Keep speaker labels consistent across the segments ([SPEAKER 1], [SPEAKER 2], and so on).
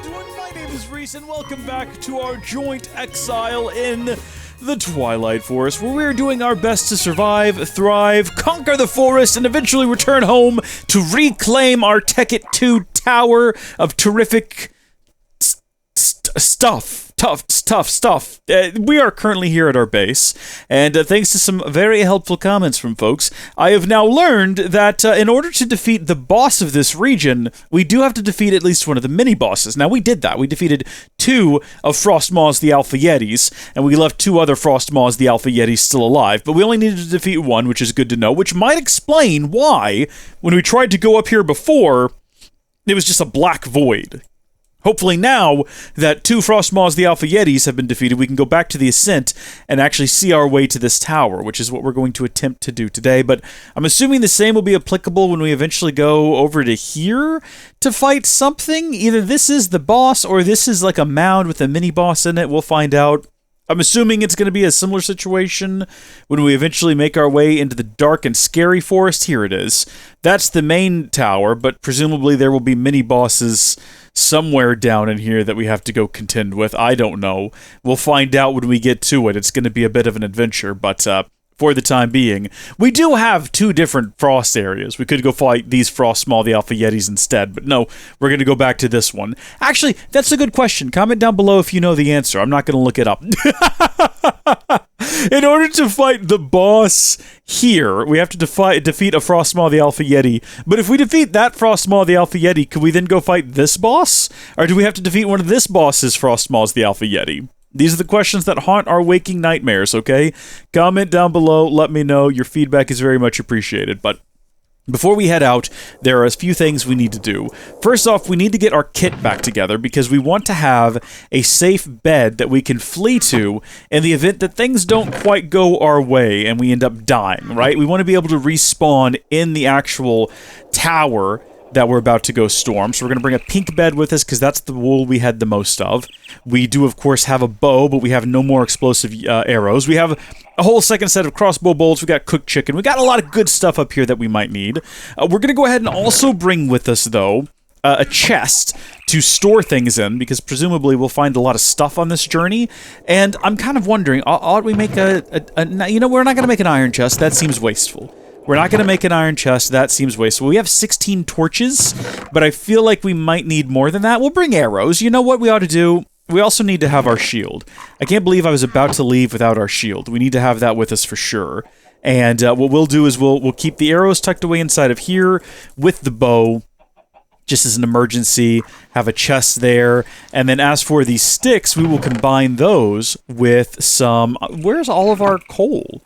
[SPEAKER 1] everyone, my name is Reese, and welcome back to our joint exile in the Twilight Forest, where we're doing our best to survive, thrive, conquer the forest, and eventually return home to reclaim our Tekkit 2 tower of terrific stuff. Tough stuff. We are currently here at our base, and thanks to some very helpful comments from folks, I have now learned that in order to defeat the boss of this region, we do have to defeat at least one of the mini-bosses. Now, we did that. We defeated 2 of Frostmaw's the Alpha Yetis, and we left 2 other Frostmaw's the Alpha Yetis still alive, but we only needed to defeat 1, which is good to know, which might explain why, when we tried to go up here before, it was just a black void. Hopefully now that 2 Frostmaws the Alpha Yetis have been defeated, we can go back to the Ascent and actually see our way to this tower, which is what we're going to attempt to do today. But I'm assuming the same will be applicable when we eventually go over to here to fight something. Either this is the boss or this is like a mound with a mini-boss in it. We'll find out. I'm assuming it's going to be a similar situation when we eventually make our way into the dark and scary forest. Here it is. That's the main tower, but presumably there will be mini-bosses somewhere down in here that we have to go contend with. I don't know. We'll find out when we get to it. It's going to be a bit of an adventure, but for the time being, we do have 2 different frost areas. We could go fight these Frostmaw the Alpha Yetis instead, but no, we're going to go back to this one. Actually, that's a good question. Comment down below if you know the answer. I'm not going to look it up. In order to fight the boss here, we have to defeat a Frostmaw the Alpha Yeti. But if we defeat that Frostmaw the Alpha Yeti, could we then go fight this boss? Or do we have to defeat one of this boss's Frostmaws the Alpha Yeti? These are the questions that haunt our waking nightmares, okay? Comment down below, let me know. Your feedback is very much appreciated. But before we head out, there are a few things we need to do. First off, we need to get our kit back together because we want to have a safe bed that we can flee to in the event that things don't quite go our way and we end up dying, right? We want to be able to respawn in the actual tower that we're about to go storm. So we're going to bring a pink bed with us because that's the wool we had the most of. We do, of course, have a bow, but we have no more explosive arrows. We have a whole second set of crossbow bolts. We got cooked chicken. We got a lot of good stuff up here that we might need. We're going to go ahead and also bring with us, though, a chest to store things in, because presumably we'll find a lot of stuff on this journey. And I'm kind of wondering, ought we make you know, we're not going to make an iron chest. That seems wasteful. We're not going to make an iron chest. That seems wasteful. We have 16 torches, but I feel like we might need more than that. We'll bring arrows. You know what we ought to do? We also need to have our shield. I can't believe I was about to leave without our shield. We need to have that with us for sure. And what we'll do is we'll keep the arrows tucked away inside of here with the bow, just as an emergency, have a chest there. And then as for these sticks, we will combine those with some... Where's all of our coal?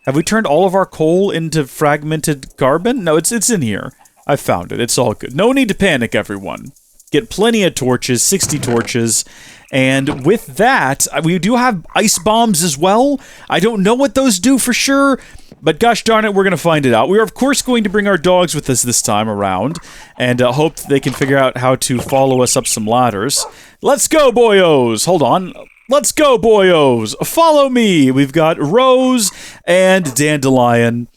[SPEAKER 1] Have we turned all of our coal into fragmented carbon? No, it's in here. I found it. It's all good. No need to panic, everyone. Get plenty of torches, 60 torches. And with that, we do have ice bombs as well. I don't know what those do for sure, but gosh darn it, we're going to find it out. We are, of course, going to bring our dogs with us this time around and hope they can figure out how to follow us up some ladders. Let's go, boyos! Hold on. Let's go, boyos! Follow me! We've got Rose and Dandelion.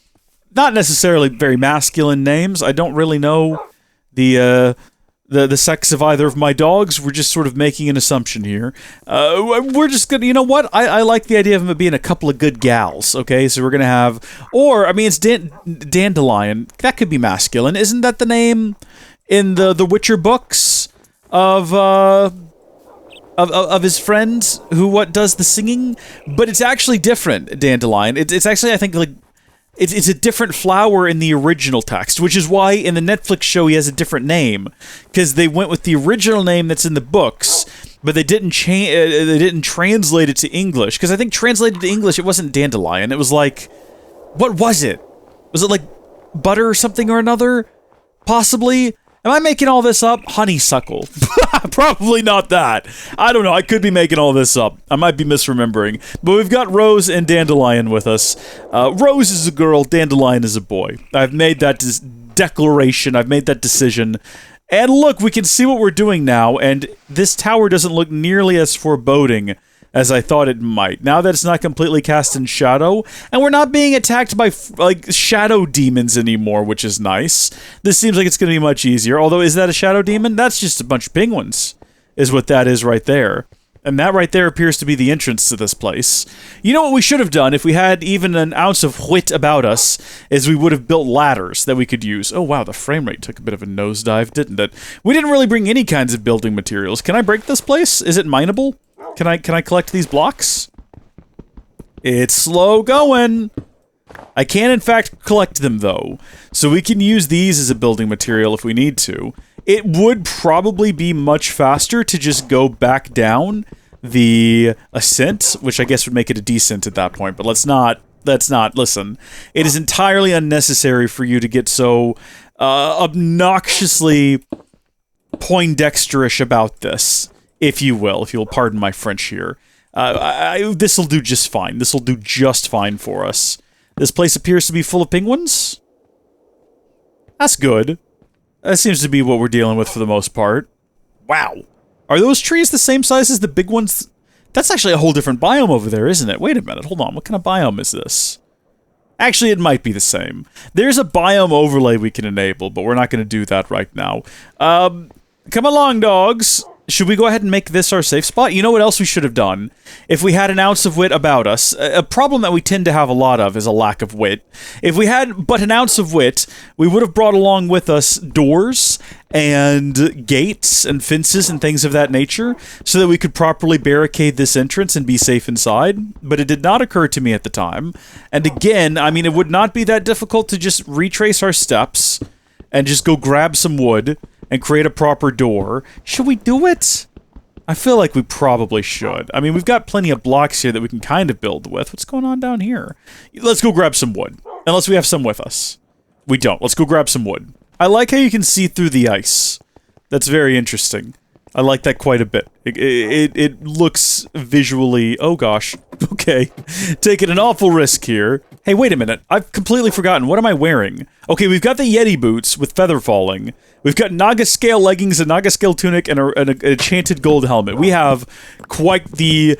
[SPEAKER 1] Not necessarily very masculine names. I don't really know the sex of either of my dogs. We're just sort of making an assumption here. We're just gonna, you know what? I like the idea of them being a couple of good gals, okay? So we're gonna have, or, I mean, it's Dandelion. That could be masculine. Isn't that the name in the Witcher books of his friend who does the singing? But it's actually different, Dandelion. It's actually, I think, like, it's a different flower in the original text, which is why in the Netflix show he has a different name, because they went with the original name that's in the books, but they didn't translate it to English, because I think translated to English it wasn't Dandelion, it was like, what was it? Was it like butter or something or another? Possibly? Am I making all this up? Honeysuckle. Probably not that. I don't know. I could be making all this up. I might be misremembering. But we've got Rose and Dandelion with us. Rose is a girl. Dandelion is a boy. I've made that declaration. I've made that decision. And look, we can see what we're doing now. And this tower doesn't look nearly as foreboding as I thought it might. Now that it's not completely cast in shadow, and we're not being attacked by, like, shadow demons anymore, which is nice. This seems like it's going to be much easier. Although, is that a shadow demon? That's just a bunch of penguins. is what that is right there. And that right there appears to be the entrance to this place. You know what we should have done if we had even an ounce of wit about us, is we would have built ladders that we could use. Oh wow, the frame rate took a bit of a nosedive, didn't it? We didn't really bring any kinds of building materials. Can I break this place? Is it mineable? Can I collect these blocks? It's slow going. I can in fact collect them though. So we can use these as a building material if we need to. It would probably be much faster to just go back down the ascent, which I guess would make it a descent at that point, but let's not, listen. It is entirely unnecessary for you to get so obnoxiously Poindexterish about this, if you'll pardon my French here. This'll do just fine. This'll do just fine for us. This place appears to be full of penguins. That's good. That seems to be what we're dealing with for the most part. Wow. Are those trees the same size as the big ones? That's actually a whole different biome over there, isn't it? Wait a minute, hold on. What kind of biome is this? Actually, it might be the same. There's a biome overlay we can enable, but we're not going to do that right now. Come along, dogs. Should we go ahead and make this our safe spot? You know what else we should have done? If we had an ounce of wit about us, a problem that we tend to have a lot of is a lack of wit. If we had but an ounce of wit, we would have brought along with us doors and gates and fences and things of that nature so that we could properly barricade this entrance and be safe inside. But it did not occur to me at the time. And again, I mean, it would not be that difficult to just retrace our steps and just go grab some wood and create a proper door. Should we do it? I feel like we probably should. I mean, we've got plenty of blocks here that we can kind of build with. What's going on down here? Let's go grab some wood. Unless we have some with us. We don't. Let's go grab some wood. I like how you can see through the ice. That's very interesting. I like that quite a bit. It looks visually... Oh gosh. Okay. Taking an awful risk here. Hey, wait a minute. I've completely forgotten. What am I wearing? Okay, we've got the Yeti boots with feather falling. We've got Naga scale leggings, a Naga scale tunic, and an enchanted gold helmet. We have quite the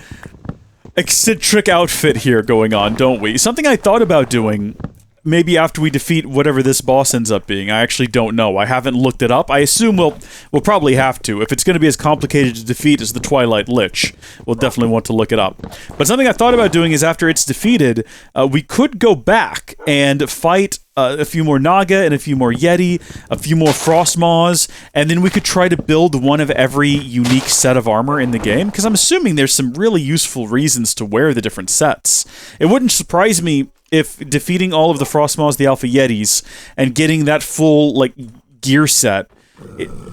[SPEAKER 1] eccentric outfit here going on, don't we? Something I thought about doing... Maybe after we defeat whatever this boss ends up being. I actually don't know. I haven't looked it up. I assume we'll probably have to. If it's going to be as complicated to defeat as the Twilight Lich, we'll definitely want to look it up. But something I thought about doing is after it's defeated, we could go back and fight a few more Naga and a few more Yeti, a few more Frostmaws, and then we could try to build one of every unique set of armor in the game, because I'm assuming there's some really useful reasons to wear the different sets. It wouldn't surprise me if defeating all of the Frostmaws, the Alpha Yetis, and getting that full, like, gear set...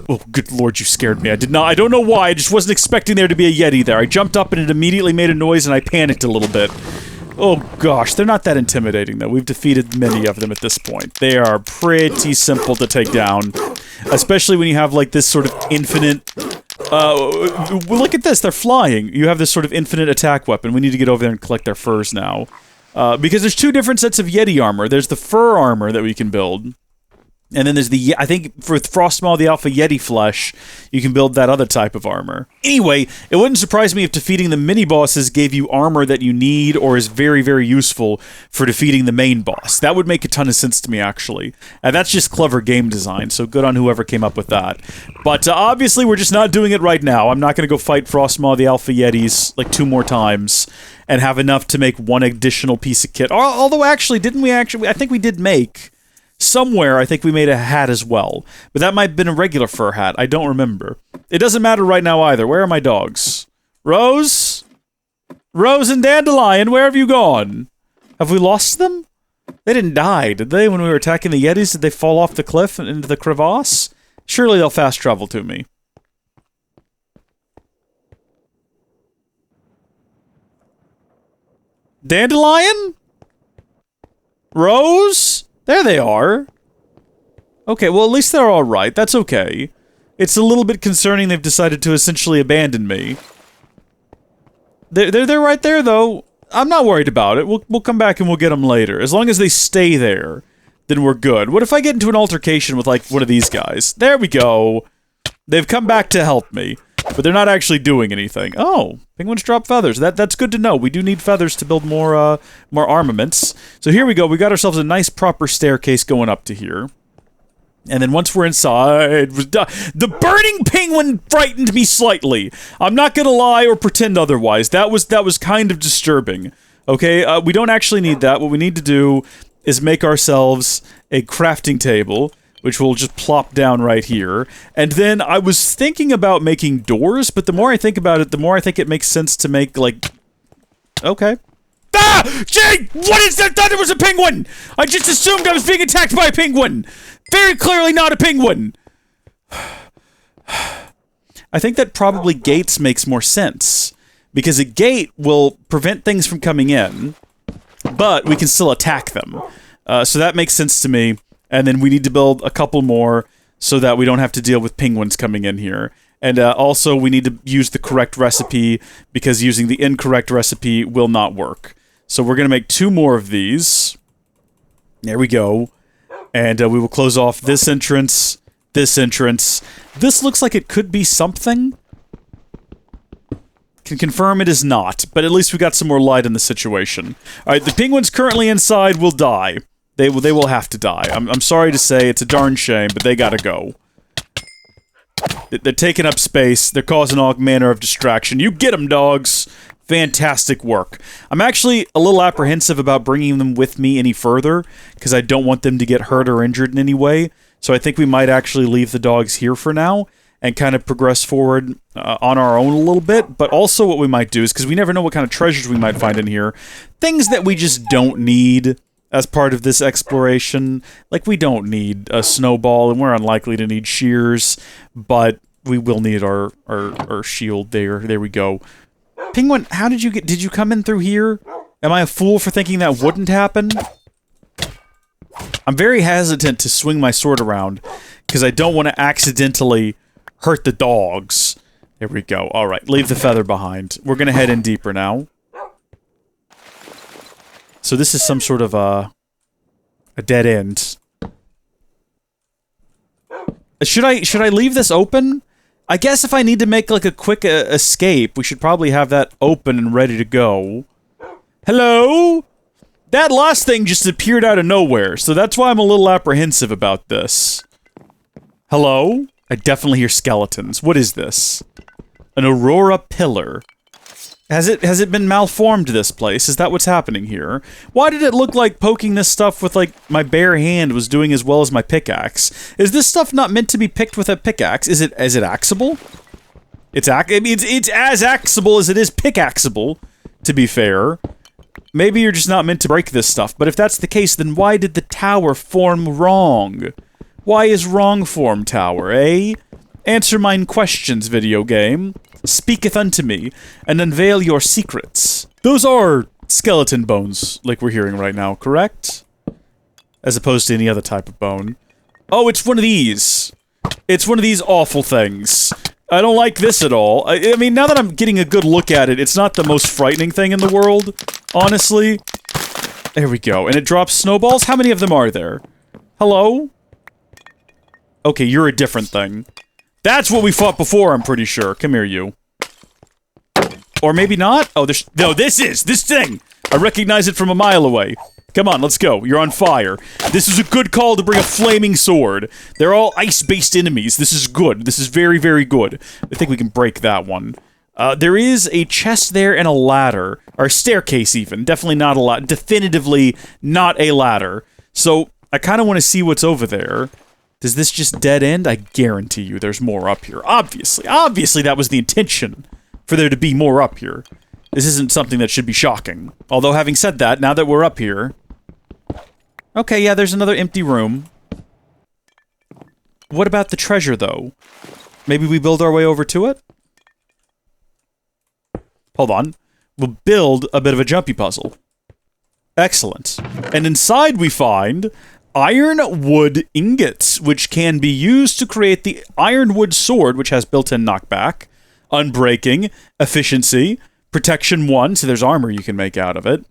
[SPEAKER 1] oh, good lord, you scared me. I don't know why, I just wasn't expecting there to be a Yeti there. I jumped up and it immediately made a noise and I panicked a little bit. Oh gosh, they're not that intimidating though. We've defeated many of them at this point. They are pretty simple to take down. Especially when you have, like, this sort of infinite... look at this, they're flying. You have this sort of infinite attack weapon. We need to get over there and collect their furs now. Because there's two different sets of Yeti armor. There's the fur armor that we can build. And then there's the, I think, for Frostmaw, the Alpha Yeti flesh, you can build that other type of armor. Anyway, it wouldn't surprise me if defeating the mini-bosses gave you armor that you need or is very, very useful for defeating the main boss. That would make a ton of sense to me, actually. And that's just clever game design, so good on whoever came up with that. But obviously, we're just not doing it right now. I'm not going to go fight Frostmaw, the Alpha Yetis, like 2 more times and have enough to make one additional piece of kit. Although, actually, I think we did make... Somewhere, I think we made a hat as well. But that might have been a regular fur hat. I don't remember. It doesn't matter right now either. Where are my dogs? Rose? Rose and Dandelion, where have you gone? Have we lost them? They didn't die, did they, when we were attacking the Yetis? Did they fall off the cliff and into the crevasse? Surely they'll fast travel to me. Dandelion? Rose? There they are. Okay, well at least they're alright. That's okay. It's a little bit concerning they've decided to essentially abandon me. They're right there though. I'm not worried about it. We'll come back and we'll get them later. As long as they stay there, then we're good. What if I get into an altercation with like one of these guys? There we go. They've come back to help me. But they're not actually doing anything. Oh, penguins drop feathers. That's good to know. We do need feathers to build more armaments. So here we go. We got ourselves a nice proper staircase going up to here. And then once we're inside, the burning penguin frightened me slightly. I'm not gonna lie or pretend otherwise. That was kind of disturbing. Okay, we don't actually need that. What we need to do is make ourselves a crafting table, which we'll just plop down right here. And then I was thinking about making doors, but the more I think about it, the more I think it makes sense to make, like... Okay. Ah! Jay! What is that? Thought it was a penguin! I just assumed I was being attacked by a penguin! Very clearly not a penguin! I think that probably gates makes more sense. Because a gate will prevent things from coming in, but we can still attack them. So that makes sense to me. And then we need to build a couple more so that we don't have to deal with penguins coming in here. And also we need to use the correct recipe because using the incorrect recipe will not work. So we're going to make 2 more of these. There we go. And we will close off this entrance, this entrance. This looks like it could be something. Can confirm it is not, but at least we got some more light in the situation. Alright, the penguins currently inside will die. They will have to die. I'm sorry to say, it's a darn shame, but they gotta go. They're taking up space, they're causing all manner of distraction. You get them, dogs! Fantastic work. I'm actually a little apprehensive about bringing them with me any further, because I don't want them to get hurt or injured in any way, so I think we might actually leave the dogs here for now, and kind of progress forward on our own a little bit, but also what we might do is, because we never know what kind of treasures we might find in here, things that we just don't need as part of this exploration. Like, we don't need a snowball, and we're unlikely to need shears, but we will need our shield there. There we go. Penguin, how did you come in through here? Am I a fool for thinking that wouldn't happen? I'm very hesitant to swing my sword around, because I don't want to accidentally hurt the dogs. There we go. Alright, leave the feather behind. We're gonna head in deeper now. So this is some sort of a dead end. Should I leave this open? I guess if I need to make like a quick escape, we should probably have that open and ready to go. Hello? That last thing just appeared out of nowhere, so that's why I'm a little apprehensive about this. Hello? I definitely hear skeletons. What is this? An Aurora pillar. Has it been malformed, this place? Is that what's happening here? Why did it look like poking this stuff with, like, my bare hand was doing as well as my pickaxe? Is this stuff not meant to be picked with a pickaxe? Is it axeable? It's as axeable as it is pickaxeable, to be fair. Maybe you're just not meant to break this stuff, but if that's the case, then why did the tower form wrong? Why is wrong form tower, eh? Answer mine questions, video game. Speaketh unto me, and unveil your secrets. Those are skeleton bones, like we're hearing right now, correct? As opposed to any other type of bone. Oh, it's one of these. It's one of these awful things. I don't like this at all. I mean, now that I'm getting a good look at it, it's not the most frightening thing in the world, honestly. There we go. And it drops snowballs? How many of them are there? Hello? Okay, you're a different thing. That's what we fought before, I'm pretty sure. Come here, you. Or maybe not? Oh, no, this thing! I recognize it from a mile away. Come on, let's go. You're on fire. This is a good call to bring a flaming sword. They're all ice-based enemies. This is good. This is very, very good. I think we can break that one. There is a chest there and a ladder. Or a staircase, even. Definitely not a ladder. Definitively not a ladder. So, I kind of want to see what's over there. Does this just dead end? I guarantee you there's more up here. Obviously. Obviously that was the intention. For there to be more up here. This isn't something that should be shocking. Although, having said that, now that we're up here... Okay, yeah, there's another empty room. What about the treasure, though? Maybe we build our way over to it? Hold on. We'll build a bit of a jumpy puzzle. Excellent. And inside we find... ironwood ingots, which can be used to create the ironwood sword, which has built-in knockback, unbreaking, efficiency, protection 1, so there's armor you can make out of it.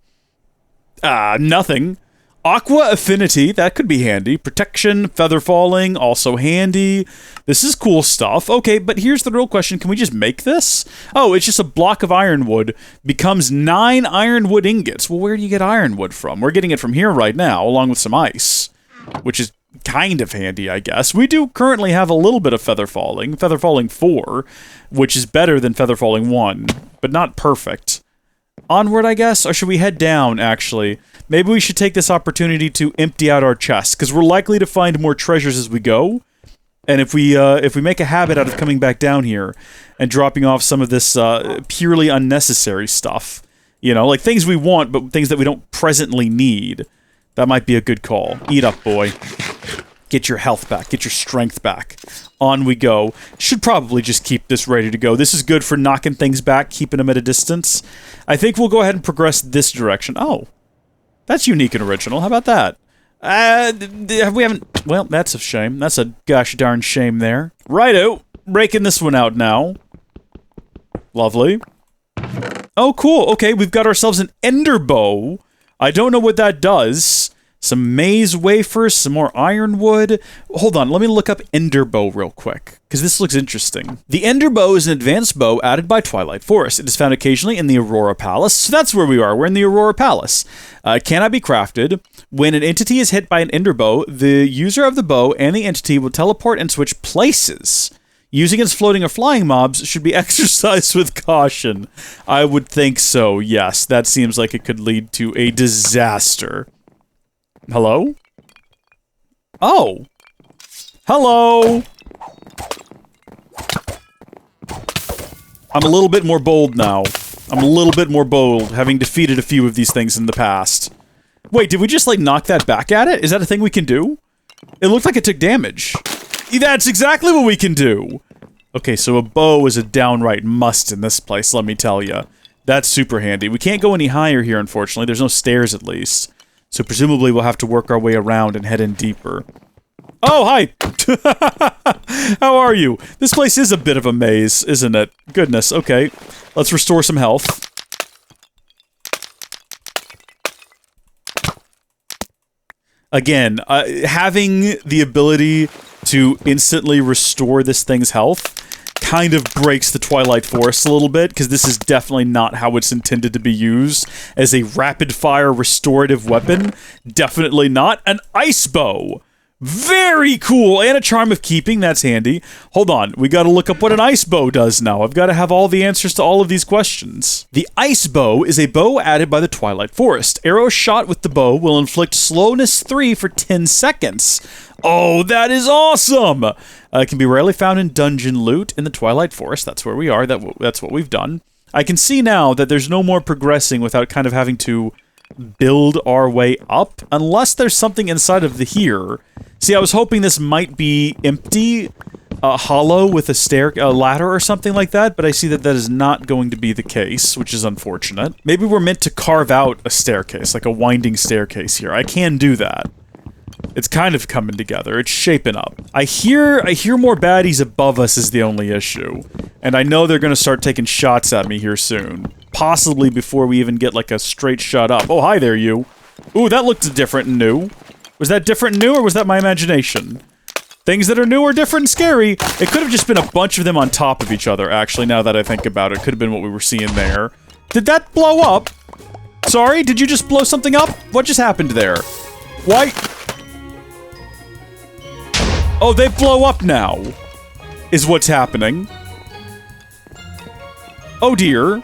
[SPEAKER 1] Nothing. Aqua affinity, that could be handy. Protection, feather falling, also handy. This is cool stuff. Okay, but here's the real question. Can we just make this? Oh, it's just a block of ironwood. Becomes 9 ironwood ingots. Well, where do you get ironwood from? We're getting it from here right now, along with some ice. which is kind of handy, I guess. We do currently have a little bit of Feather Falling. Feather Falling 4, which is better than Feather Falling 1, but not perfect. Onward, I guess? Or should we head down, actually? Maybe we should take this opportunity to empty out our chests, because we're likely to find more treasures as we go. And if we make a habit out of coming back down here and dropping off some of this purely unnecessary stuff, you know, like things we want, but things that we don't presently need, that might be a good call. Eat up, boy. Get your health back. Get your strength back. On we go. Should probably just keep this ready to go. This is good for knocking things back, keeping them at a distance. I think we'll go ahead and progress this direction. Oh, that's unique and original. How about that? We haven't... Well, that's a shame. That's a gosh darn shame there. Righto. Breaking this one out now. Lovely. Oh, cool. Okay, we've got ourselves an ender bow. I don't know what that does. Some maize wafers, some more ironwood. Hold on, let me look up ender bow real quick, because this looks interesting. The ender bow is an advanced bow added by Twilight Forest. It is found occasionally in the Aurora Palace, so that's where we are. We're in the Aurora Palace. It cannot be crafted. When an entity is hit by an ender bow, the user of the bow and the entity will teleport and switch places. Using its floating or flying mobs should be exercised with caution. I would think so, yes. That seems like it could lead to a disaster. Hello? Oh. Hello! I'm a little bit more bold now. I'm a little bit more bold, having defeated a few of these things in the past. Wait, did we just, like, knock that back at it? Is that a thing we can do? It looked like it took damage. That's exactly what we can do! Okay, so a bow is a downright must in this place, let me tell you. That's super handy. We can't go any higher here, unfortunately. There's no stairs, at least. So presumably we'll have to work our way around and head in deeper. Oh, hi! How are you? This place is a bit of a maze, isn't it? Goodness, okay. Let's restore some health. Again, having the ability to instantly restore this thing's health kind of breaks the Twilight Forest a little bit, because this is definitely not how it's intended to be used as a rapid-fire restorative weapon. Definitely not. An ice bow! Very cool! And a charm of keeping, that's handy. Hold on, we gotta look up what an ice bow does now. I've gotta have all the answers to all of these questions. The ice bow is a bow added by the Twilight Forest. Arrows shot with the bow will inflict slowness 3 for 10 seconds. Oh, that is awesome! It can be rarely found in dungeon loot in the Twilight Forest. That's where we are. That's what we've done. I can see now that there's no more progressing without kind of having to build our way up, unless there's something inside of the here. See, I was hoping this might be empty, hollow with a ladder or something like that, but I see that that is not going to be the case, which is unfortunate. Maybe we're meant to carve out a staircase, like a winding staircase here. I can do that. It's kind of coming together. It's shaping up. I hear more baddies above us is the only issue. And I know they're going to start taking shots at me here soon. Possibly before we even get, like, a straight shot up. Oh, hi there, you. Ooh, that looked different and new. Was that different and new, or was that my imagination? Things that are new are different and scary. It could have just been a bunch of them on top of each other, actually, now that I think about it. Could have been what we were seeing there. Did that blow up? Sorry, did you just blow something up? What just happened there? Why? Oh, they blow up now, is what's happening. Oh dear.